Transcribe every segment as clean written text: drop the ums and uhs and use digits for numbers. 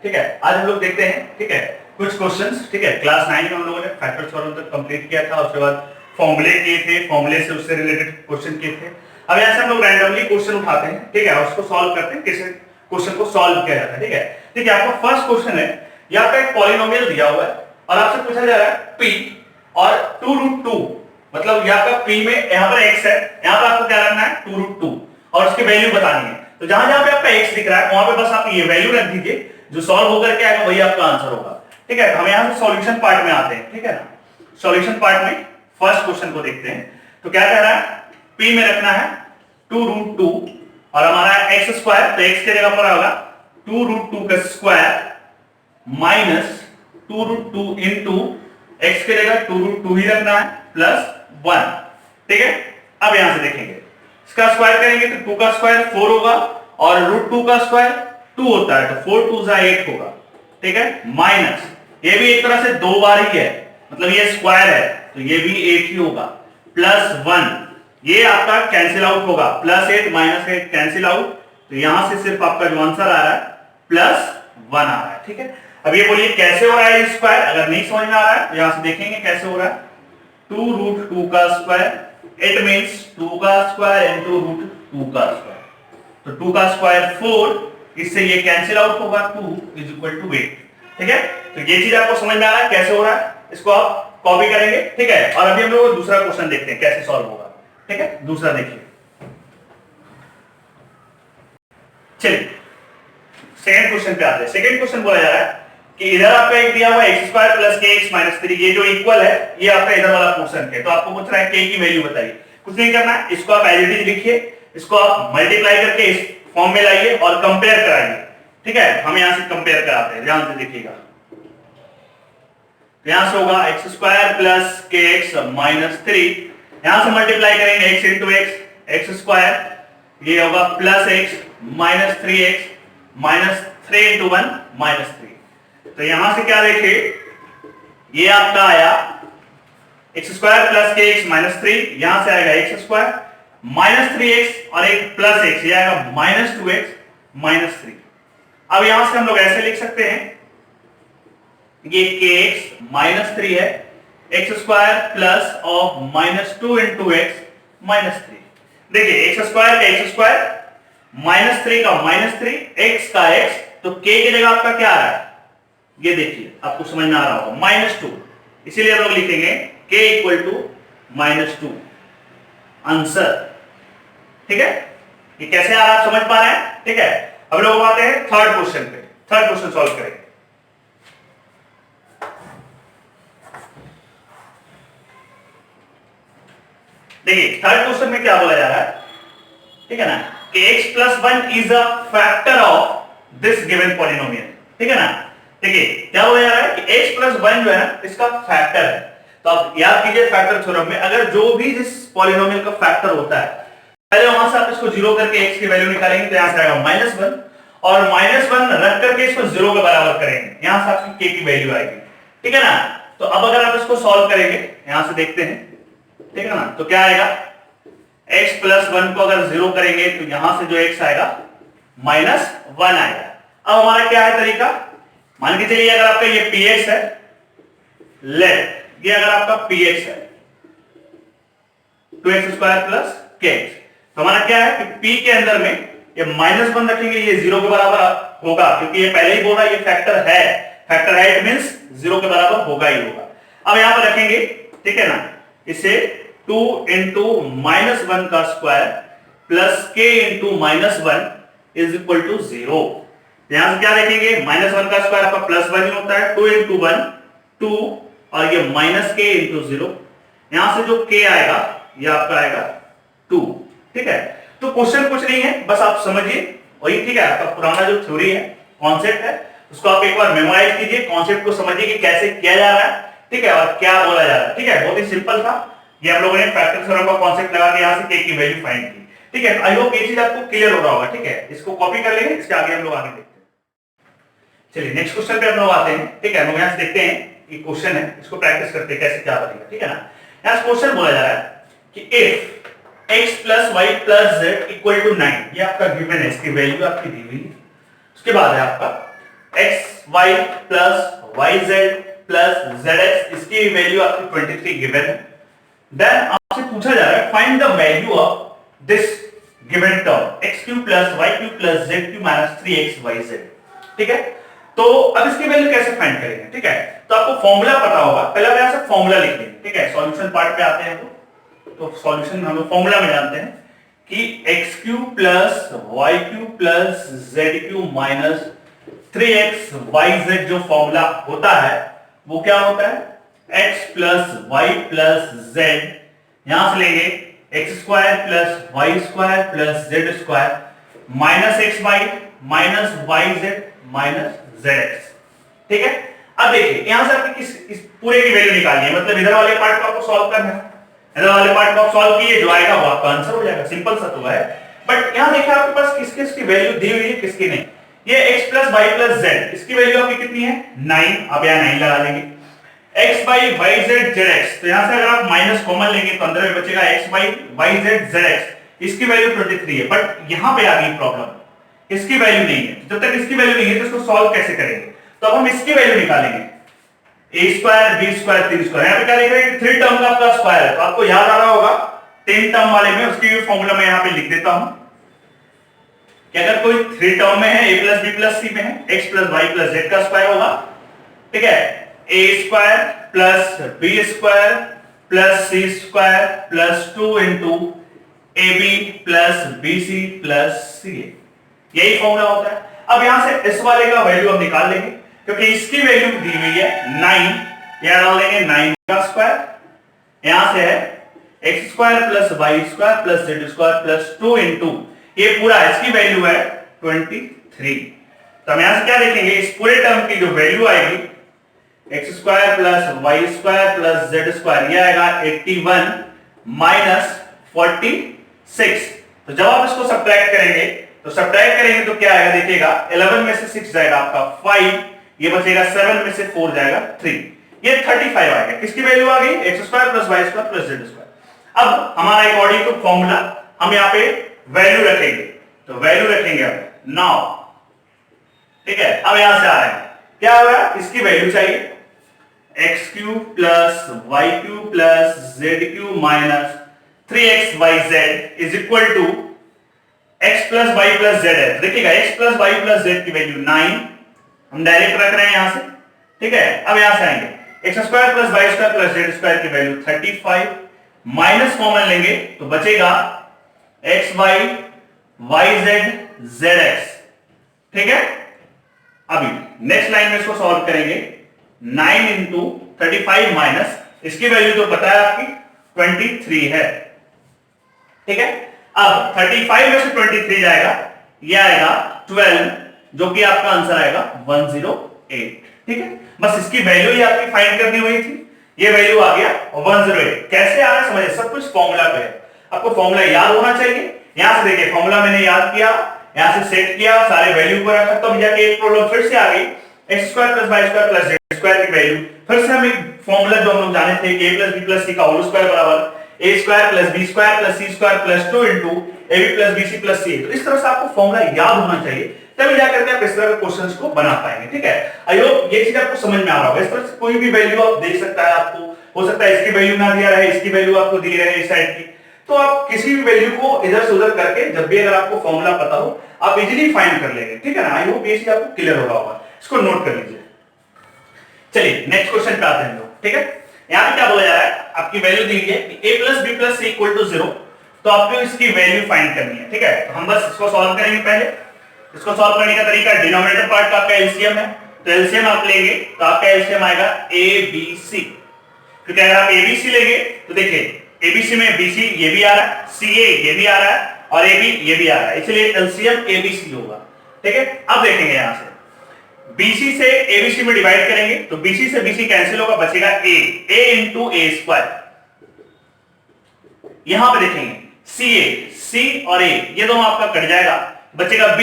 ठीक है। आज हम लोग देखते हैं, ठीक है, कुछ क्वेश्चंस। ठीक है, क्लास 9 में हम लोगों ने फैक्टर थ्योरम तक कंप्लीट किया था, उसके बाद फॉर्मूले किए थे, फॉर्मूले से उससे रिलेटेड क्वेश्चन किए थे। अब यहाँ से हम लोग रैंडमली क्वेश्चन उठाते हैं, ठीक है, और उसको सॉल्व करते हैं, कैसे क्वेश्चन को सॉल्व किया जाता है। ठीक है, देखिए आपका फर्स्ट क्वेश्चन है, यहाँ पे एक पॉलिनोमियल दिया हुआ है और आपसे पूछा जा रहा है p और 2√2, मतलब यहाँ पे p में यहाँ पर x है, यहाँ पर आपको क्या रखना है 2√2 और उसकी वैल्यू बतानी है। तो जहां जहां पे आपका x दिख रहा है वहां पे बस आप ये वैल्यू रख दीजिए, जो सॉल्व होकर के आएगा वही आपका आंसर होगा। ठीक है, हम यहां से सॉल्यूशन पार्ट में आते हैं। ठीक है ना, सॉल्यूशन पार्ट में फर्स्ट क्वेश्चन को देखते हैं। तो क्या कह रहा है, p में रखना है 2√2 और हमारा x स्क्वायर, तो x की जगह पर होगा 2√2 का स्क्वायर माइनस 2√2 इंटू x की जगह 2√2 ही रखना है प्लस 1। ठीक है, अब यहां से देखेंगे, इसका स्क्वायर करेंगे तो 2 का स्क्वायर 4 होगा और √2 का स्क्वायर 2 होता है, तो 4 2 8 होगा। ठीक है, माइनस ये भी एक तरह से दो बार ही है, मतलब ये स्क्वायर है तो ये भी 8 ही होगा, प्लस 1, ये आपका कैंसिल आउट होगा, प्लस 8 माइनस 8 कैंसिल आउट, तो यहां से सिर्फ आपका जो आंसर आ रहा है प्लस 1 आ रहा है। ठीक है, अब ये बोलिए कैसे हो रहा है स्क्वायर, अगर नहीं समझ में आ रहा है तो यहां से देखेंगे कैसे हो रहा है। 2√2 का स्क्वायर, इट मींस 2 का स्क्वायर इनटू √2 का स्क्वायर, तो 2 का स्क्वायर 4, इससे ये कैंसिल आउट होगा, 2 = 8। ठीक है, तो ये चीज आपको समझ में आ रहा है कैसे हो रहा है, इसको आप कॉपी करेंगे। ठीक है, और अभी हम लोग दूसरा क्वेश्चन देखते हैं कैसे सॉल्व होगा। ठीक है, दूसरा देखिए, चलिए सेकंड क्वेश्चन पे आते हैं। सेकंड क्वेश्चन बोला जा रहा है कि इधर आपका एक दिया हुआ x² + kx - 3, ये जो इक्वल है ये आपका इधर वाला पोर्शन है, तो आपको पूछ रहा है k की वैल्यू बताइए। कुछ नहीं करना है, इसको आप एज इट इज लिखिए, इसको आप मल्टीप्लाई करके इस फॉर्म में लाइए और कंपेयर कराइए। ठीक है, हम यहां से कंपेयर कराते हैं, ध्यान से देखिएगा। तो यहां से होगा x² + kx - 3, यहां से मल्टीप्लाई करेंगे x × x, x², ये होगा plus x minus 3x minus 3 × 1 -3। तो यहां से क्या देखिए, ये आपका आया x² + kx - 3, यहां से आएगा x² माइनस 3x और एक प्लस x, ये आएगा -2x -3। अब यहां से हम लोग ऐसे लिख सकते हैं, ये kx -3 है, x² प्लस ऑफ -2 × x -3। देखिए x² का x² -3 का -3, x का x, तो k की जगह आपका क्या आ रहा है, ये देखिए आपको समझ में आ रहा होगा -2, इसीलिए हम लोग लिखेंगे k = -2 आंसर। ठीक है, ये कैसे आ रहा है आप समझ पा रहे हैं। ठीक है, अब लोग आते हैं थर्ड क्वेश्चन पे, थर्ड क्वेश्चन सॉल्व करेंगे। देखिए थर्ड क्वेश्चन में क्या बोला जा रहा है, ठीक है ना, कि x + 1 is a factor of this given polynomial. ठीक है ना, देखिए क्या बोला जा रहा है कि x + 1 जो है ना इसका फैक्टर है। तो आप याद कीजिए फैक्टर थ्योरम में अगर जो भी जिस पॉलिनोमियल का फैक्टर होता है, पहले वहां से आप इसको 0 करके x की वैल्यू निकालेंगे, तो यहां से आएगा -1 और -1 रख करके इसको 0 के बराबर करेंगे, यहां से आपकी k की वैल्यू आएगी। ठीक है ना, तो अब अगर आप इसको सॉल्व करेंगे, यहां से देखते हैं, ठीक है ना, तो क्या आएगा, x + 1 को अगर 0 करेंगे तो यहां से जो x आएगा -1 आएगा। अब हमारा क्या है तरीका, मान के चलिए अगर आपका ये px है, लेट ये अगर आपका px है 2x² + kx, तो हमारा क्या है कि p के अंदर में ये -1 रखेंगे, ये 0 के बराबर होगा, क्योंकि ये पहले ही बोल रहा है ये फैक्टर है, इट मींस 0 के बराबर होगा ही होगा। अब यहां पर रखेंगे, ठीक है ना, इसे 2 × -1 का स्क्वायर प्लस k × -1 = 0। यहां से क्या देखेंगे, -1 का स्क्वायर आपका +1 ही होता है, 2 × 1 2 और ये -k × 0, यहां से जो k आएगा ये आपका आएगा 2। ठीक है, तो क्वेश्चन कुछ नहीं है, बस आप समझिए वही, ठीक है, आपका पुराना जो थ्योरी है, कॉन्सेप्ट है, उसको आप एक बार मेमोराइज कीजिए, कॉन्सेप्ट को समझिए कि कैसे किया जा रहा है। ठीक है, और क्या बोला जा रहा है। ठीक है, बहुत ही सिंपल था, ये हम लोगों ने फैक्टर थ्योरम का कॉन्सेप्ट लगा के यहां से k की वैल्यू फाइंड की। ठीक है, आई होप ये चीज आपको क्लियर हो रहा होगा। ठीक है, इसको कॉपी कर लेंगे, इसके आगे हम लोग आगे देखते हैं। चलिए नेक्स्ट क्वेश्चन पे हम लोग आते हैं। ठीक है, हम लोग यहां से देखते हैं, ये क्वेश्चन है, इसको प्रैक्टिस करते हैं कैसे क्या बनेगा। ठीक है ना, यहां क्वेश्चन बोला जा रहा है कि इफ x + y + z = 9, ये आपका गिवन है, इसकी वैल्यू आपकी दी हुई है। उसके बाद है आपका x y plus y z plus z x, इसकी वैल्यू आपकी 23 गिवन है। देन आपसे पूछा जा रहा है find the value of this given term x cube plus y cube plus z cube minus 3x y z. ठीक है, तो अब इसकी वैल्यू कैसे फाइंड करेंगे? ठीक है, तो आपको फॉर्मूला पता होगा, पहले हम यहां से फॉर्मूला लिख लेंगे। ठीक है, सॉल्यूशन पार्ट पे आते हैं तो सॉल्यूशन हम लोग फॉर्मूला में जानते हैं कि x cube plus y cube plus z cube minus 3x y z जो फॉर्मूला होता है वो क्या होता है? x plus y plus z, यहां से लेंगे x square plus y square plus z square minus x y minus y z minus z x. ठीक है, अब देखिए यहां से आपकी इस पूरे की वैल्यू निकालनी है, मतलब इधर वाले पार्ट को आपको सॉल्व करना है, इधर वाले पार्ट को आप सॉल्व कीजिए, जो आएगा वो आपका आंसर हो जाएगा। सिंपल सा तो है, बट यहां देखिए आपके पास किस किस की वैल्यू दी हुई है, किसकी नहीं। ये x plus y plus z, इसकी वैल्यू आपकी कितनी है? 9। आप यहां 9 लगा लेंगे। x by y z z x, तो यहां से अगर आप माइनस कॉमन लेंगे तो अंदर में बचेगा x by y z z x, इसकी वैल्यू 23 है। बट यहां पे आ गई प्रॉब्लम, इसकी वैल्यू नहीं है। जब तक इसकी वैल्यू नहीं है तो इसको सॉल्व कैसे करेंगे? तो अब हम इसकी वैल्यू निकालेंगे, a square b square 3 square, यहां पे क्या लिख रहे हैं? 3 टर्म का आपका स्क्वायर है, तो आपको याद आ रहा होगा 10 टर्म वाले में उसकी फॉर्मूला मैं यहां पे लिख देता हूं कि अगर कोई 3 टर्म में है, a plus b plus c में है, x plus y plus z का स्क्वायर होगा। ठीक है, a square plus b square plus c square plus 2 into ab plus bc plus ca, यही फॉर्मूला होता है। अब यहां से इस वाले का वैल्यू हम निकाल लेंगे, क्योंकि इसकी वैल्यू दी हुई है 9, यहां डाल देंगे 9 का स्क्वायर, यहां से है x square plus y square plus z square plus 2 into ये पूरा, इसकी वैल्यू है 23। तो हम यहां से क्या देखेंगे? इस पूरे टर्म की जो वैल्यू आएगी x square plus y square plus z square, ये आएगा 81 माइनस 46। तो जब आप इसको सब्ट्रैक्ट करेंगे तो क्या आएगा? देखिएगा 11 में से 6 जाएगा आपका 5, ये बचेगा 7 में से 4 जाएगा 3, ये 35 आएगा। किसकी वैल्यू आ गई? X square plus y square plus z square. अब हमारा अकॉर्डिंग टू फॉर्मूला हम यहाँ पे वैल्यू रखेंगे, तो वैल्यू रखेंगे अब नाउ। ठीक है, अब यहां से आ रहा है क्या हो रहा है? इसकी वैल्यू चाहिए x cube plus y cube plus z cube minus 3x y z is equal to x plus y plus z है। देखिएगा x plus y plus z की वैल्यू 9, हम डायरेक्ट रख रहे हैं यहां से। ठीक है, अब यहां से आएंगे x square plus y square plus z square की वैल्यू 35, माइनस कॉमन लेंगे तो बचेगा x y y z z x. ठीक है, अभी नेक्स्ट लाइन में इसको सॉल्व करेंगे, 9 इंटू 35 माइनस इसकी वैल्यू तो पता है आपकी 23 है। ठीक है, अब 35 में से 23 जाएगा, ये आएगा 12, जो कि आपका आंसर आएगा 108। ठीक है, बस इसकी वैल्यू ही आपकी फाइंड करनी हुई थी, ये वैल्यू आ गया 108। कैसे आ रहा है समझिए, सब कुछ फॉर्मूला पे है, आपको फॉर्मूला याद होना चाहिए। यहां से देखिए फॉर्मूला मैंने याद किया, यहां से सेट किया, सारे वैल्यू को रखा, तब जाके एक प्रॉब्लम फिर से आ गई x square plus y square plus z square की वैल्यू। फिर से हम एक फॉर्मूला जो हम लोग जाने थे कि a plus b plus c का होल स्क्वायर बराबर a square plus b square plus c square plus 2 into ab plus bc plus c। तो इस तरह से आपको फॉर्मूला याद होना चाहिए, तभी जाकर के आप इस तरह के क्वेश्चंस को बना पाएंगे। ठीक है, आई होप ये चीज आपको समझ में आ रहा होगा। इस तरह से कोई भी वैल्यू आप देख सकता है, आपको हो सकता है इसकी वैल्यू ना दिया रहे, इसकी वैल्यू आपको दी रहे इस साइड की, तो आप किसी भी वैल्यू को इधर से उधर करके जब भी अगर आपको फॉर्मूला पता हो आप इजीली फाइंड कर लेंगे। ठीक है ना, आई होप ये चीज आपको क्लियर हो रहा होगा, इसको नोट कर लीजिए। चलिए नेक्स्ट क्वेश्चन पे आते हैं लोग। ठीक है, यहां पे क्या बोला जा रहा है, आपकी वैल्यू दी है कि a plus b plus c equal to 0, तो आपको इसकी वैल्यू फाइंड करनी है। ठीक है, तो हम बस इसको सॉल्व करेंगे। पहले इसको सॉल्व करने का तरीका, डिनोमिनेटर पार्ट का आपका एलसीएम है, तो एलसीएम आप लेंगे तो आपका एलसीएम आएगा abc, क्योंकि अगर आप abc लेंगे तो देखिए abc में bc ये भी आ रहा है, ca ये भी आ रहा है और ab ये भी आ रहा है, इसलिए एलसीएम abc होगा। ठीक है, अब देखेंगे यहां से BC से ABC में डिवाइड करेंगे तो BC से BC कैंसिल होगा, बचेगा A इंटू ए स्क्वायर। यहां पे देखेंगे CA, C और A ये दोनों आपका कट जाएगा, बचेगा B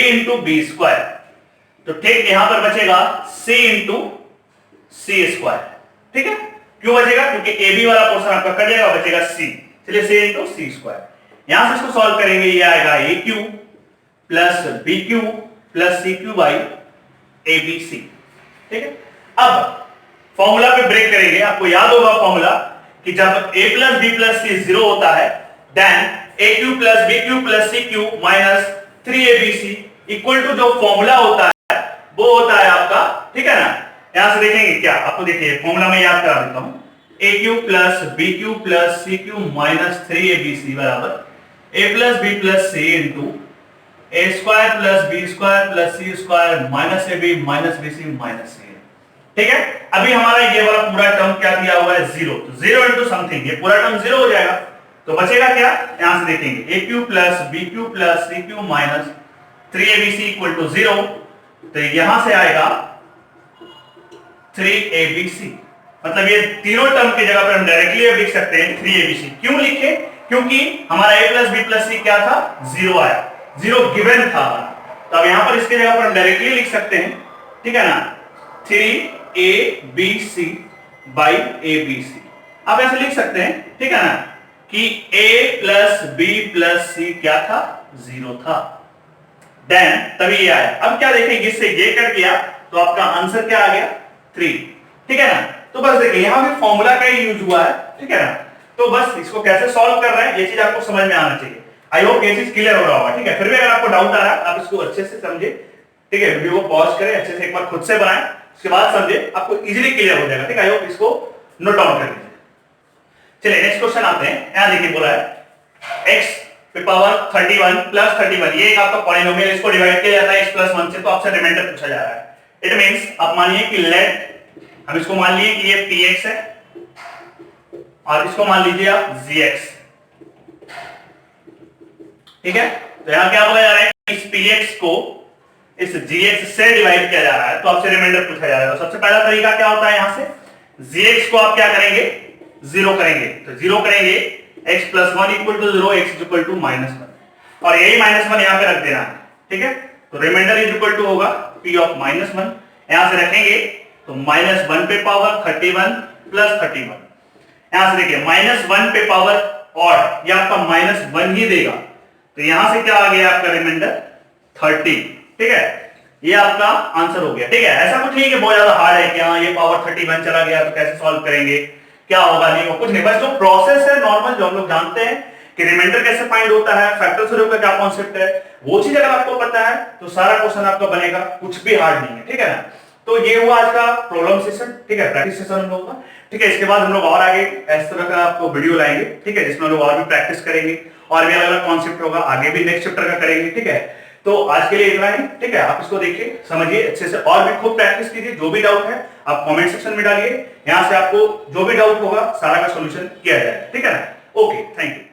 इंटू बी स्क्वायर। तो ठीक यहां पर बचेगा C इंटू सी स्क्वायर। ठीक है, क्यों बचेगा? क्योंकि AB वाला पोर्शन आपका कट जाएगा, बचेगा C, चलिए C इंटू सी स्क्वायर। यहां से इसको सॉल्व करेंगे, ये आएगा AQ plus BQ plus CQ by ABC, ठीक है। अब फॉर्मूला पे ब्रेक करेंगे। आपको याद होगा फॉर्मूला कि जब a plus B plus c 0 होता है then a cube plus B cube plus C cube minus 3abc equal to जो फॉर्मूला होता है वो होता है आपका, ठीक है ना। यहां से देखेंगे क्या, आपको देखिए फॉर्मूला में याद करा देता हूं, A cube plus B cube plus C cube minus 3abc बराबर A plus B plus C into A square plus B square plus C square minus A B minus B C minus C, ठीक है। अभी हमारा ये वाला पूरा term क्या दिया हुआ है, 0, तो 0 इंटू समथिंग, ये पूरा टर्म 0 हो जाएगा, तो बचेगा क्या, यहां से देखेंगे A cube plus B cube plus C cube minus 3abc equal to 0, तो यहां से आएगा 3abc। मतलब ये तीनों टर्म की जगह पर हम डायरेक्टली अब लिख सकते हैं 3abc। क्यों लिखे, क्योंकि हमारा a प्लस बी प्लस सी क्या था, 0 आया, 0 गिवन था, तो अब यहां पर इसके जगह पर हम डायरेक्टली लिख सकते हैं, ठीक है ना, 3abc बाई abc। आप ऐसे लिख सकते हैं, ठीक है ना, कि a प्लस बी प्लस सी क्या था, 0 था, देन तभी ये आया। अब क्या देखेंगे, इससे ये कट गया तो आपका आंसर क्या आ गया, 3, ठीक है ना। तो बस देखिए यहां भी फॉर्मूला का ही यूज हुआ है, ठीक है ना। तो बस इसको कैसे सॉल्व कर रहे हैं ये चीज आपको समझ में आना चाहिए। आई होप ये चीज क्लियर हो रहा होगा, ठीक है। फिर भी अगर आपको डाउट आ रहा है आप इसको अच्छे से समझे, ठीक है, वीडियो को पॉज करें, अच्छे से एक बार खुद से बनाएं, उसके बाद समझे, आपको इजीली क्लियर हो जाएगा, ठीक है। आई होप इसको नोट डाउन कर लीजिए। चलिए नेक्स्ट क्वेश्चन आते हैं। यहां देखिए बोला है x पे पावर 31 प्लस 31, ये एक आपका पॉलिनोमियल, इसको डिवाइड किया जाता है x प्लस 1 से, तो आपसे रिमाइंडर पूछा जा रहा है। इट मींस आप मानिए कि लेट, हम इसको मान लिए कि ये px है और इसको मान लीजिए आप gx, ठीक है। तो यहां क्या बोला जा रहा है कि इस px को इस gx से डिवाइड किया जा रहा है, तो आपसे रिमाइंडर पूछा जा रहा है। तो सबसे पहला तरीका क्या होता है, यहां से gx को आप क्या करेंगे, 0 करेंगे, तो 0 करेंगे, x plus 1 equal to 0, x equal to -1, और यही -1 यहां पे रख देना है, ठीक है। तो रिमाइंडर इज इक्वल टू होगा p ऑफ -1, यहां से रखेंगे तो -1 पे पावर 31 प्लस 31, यहां से देखिए -1 पे पावर और ये आपका -1 ही देगा, तो यहां से क्या आ गया आपका रिमाइंडर 30, ठीक है। ये आपका आंसर हो गया, ठीक है। ऐसा कुछ नहीं कि बहुत ज्यादा हार्ड है कि हाँ ये पावर 31 चला गया तो कैसे सॉल्व करेंगे, क्या होगा, नहीं होगा, कुछ नहीं, बस जो प्रोसेस है नॉर्मल जो हम लोग जानते हैं कि रिमाइंडर कैसे फाइंड होता है, फैक्टर थ्योरम का क्या कॉन्सेप्ट है, वो चीज अगर आपको पता है तो सारा क्वेश्चन आपका बनेगा, कुछ भी हार्ड नहीं है, ठीक है ना। तो ये हुआ आज का प्रॉब्लम सेशन, ठीक है, प्रैक्टिस सेशन हम लोग का, ठीक है। इसके बाद हम लोग और आगे इस तरह का आपको वीडियो लाएंगे, ठीक है, जिसमें हम लोग और भी प्रैक्टिस करेंगे और भी अलग अलग कॉन्सेप्ट होगा, आगे भी नेक्स्ट चैप्टर का करेंगे, ठीक है। तो आज के लिए इतना ही, ठीक है। आप इसको देखिए, समझिए अच्छे से, और भी खूब प्रैक्टिस कीजिए। जो भी डाउट है आप कमेंट सेक्शन में डालिए, यहां से आपको जो भी डाउट होगा सारा का सॉल्यूशन किया जाएगा, ठीक है ना। Okay, thank you.